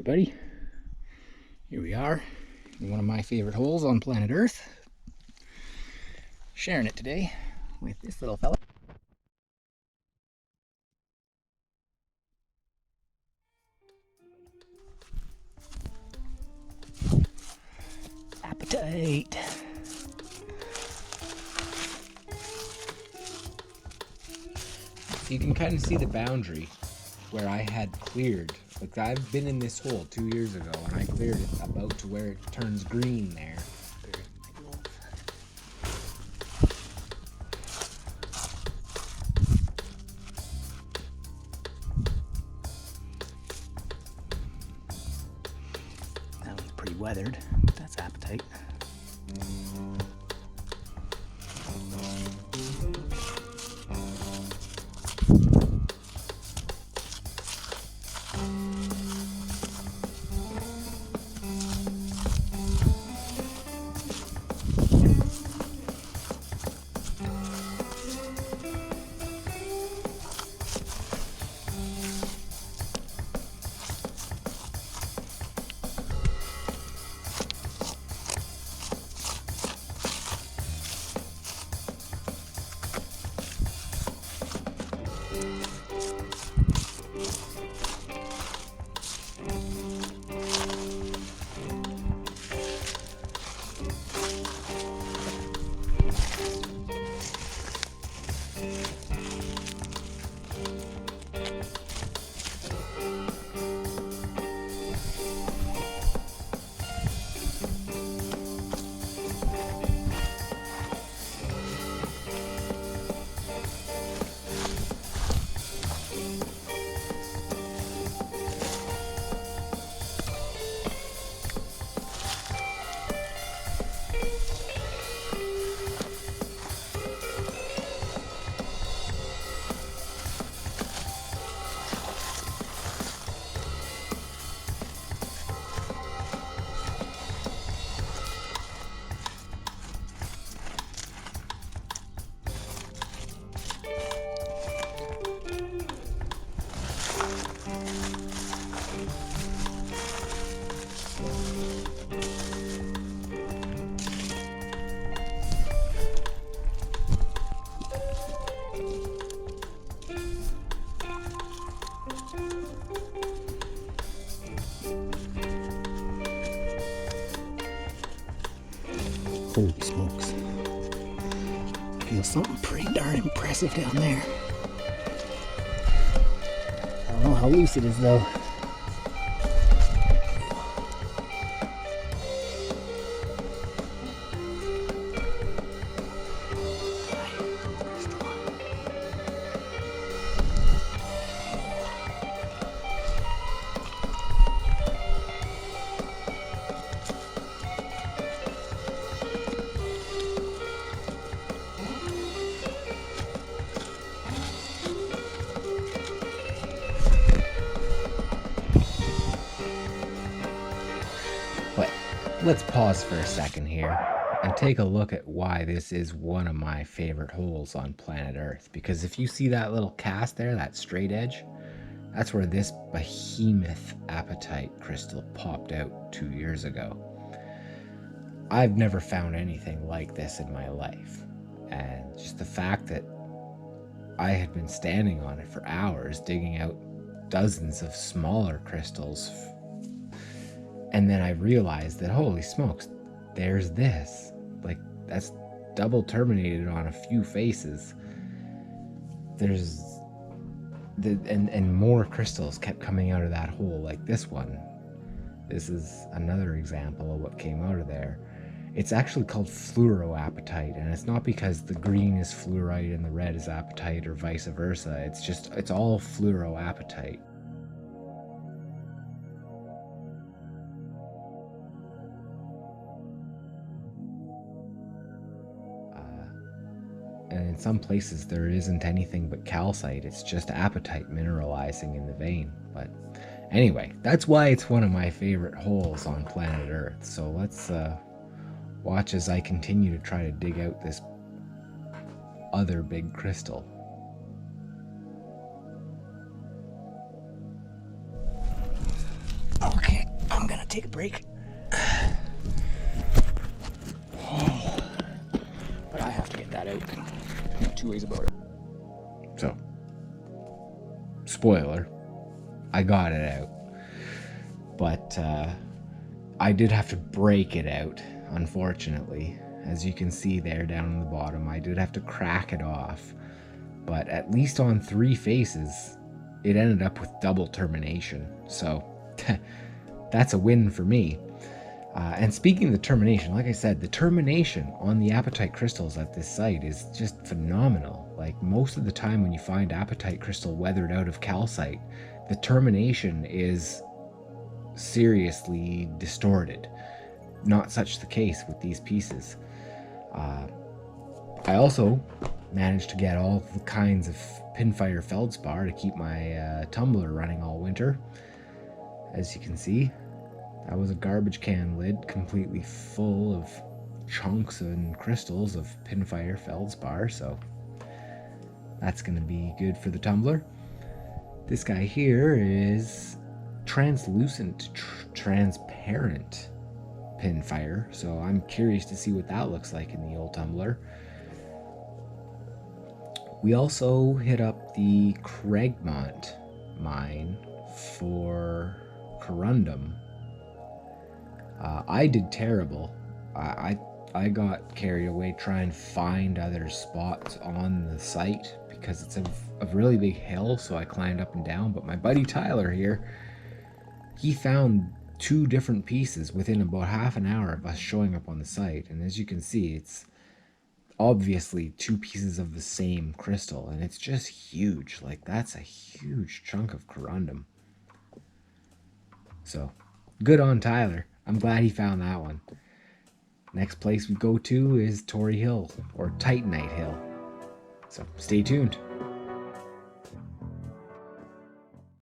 everybody. Here we are in one of my favorite holes on planet Earth. Sharing it today with this little fella. Apatite. So you can kind of see the boundary where I had cleared. Like, I've been in this hole 2 years ago and I cleared it about to where it turns green there. That one's pretty weathered, but that's apatite. Holy smokes. Feels something pretty darn impressive down there. I don't know how loose it is though. But let's pause for a second here and take a look at why this is one of my favorite holes on planet Earth. Because if you see that little cast there, that straight edge, that's where this behemoth apatite crystal popped out 2 years ago. I've never found anything like this in my life. And just the fact that I had been standing on it for hours, digging out dozens of smaller crystals, and then I realized that, holy smokes, there's this. Like, that's double terminated on a few faces. There's and more crystals kept coming out of that hole, like this one. This is another example of what came out of there. It's actually called fluoroapatite, and it's not because the green is fluorite and the red is apatite or vice versa. It's all fluoroapatite. And in some places there isn't anything but calcite. It's just apatite mineralizing in the vein. But anyway, that's why it's one of my favorite holes on planet Earth. So let's watch as I continue to try to dig out this other big crystal. Okay. take a break. But I have to get that out. No two ways about it. So, spoiler, I got it out. But I did have to break it out, unfortunately. As you can see there down in the bottom, I did have to crack it off. But at least on 3 faces, it ended up with double termination. So that's a win for me. And speaking of the termination, like I said, the termination on the apatite crystals at this site is just phenomenal. Like most of the time when you find apatite crystal weathered out of calcite, the termination is seriously distorted. Not such the case with these pieces. I also managed to get all the kinds of pinfire feldspar to keep my tumbler running all winter. As you can see, that was a garbage can lid completely full of chunks and crystals of pinfire feldspar, so that's going to be good for the tumbler. This guy here is translucent, transparent pinfire, so I'm curious to see what that looks like in the old tumbler. We also hit up the Craigmont mine for corundum. I did terrible. I got carried away trying to find other spots on the site because it's a really big hill, so I climbed up and down. But my buddy Tyler here, he found 2 different pieces within about half an hour of us showing up on the site. And as you can see, it's obviously 2 pieces of the same crystal, and it's just huge. Like, that's a huge chunk of corundum. So, good on Tyler. I'm glad he found that one. Next place we go to is Tory Hill, or Titanite Hill. So, stay tuned.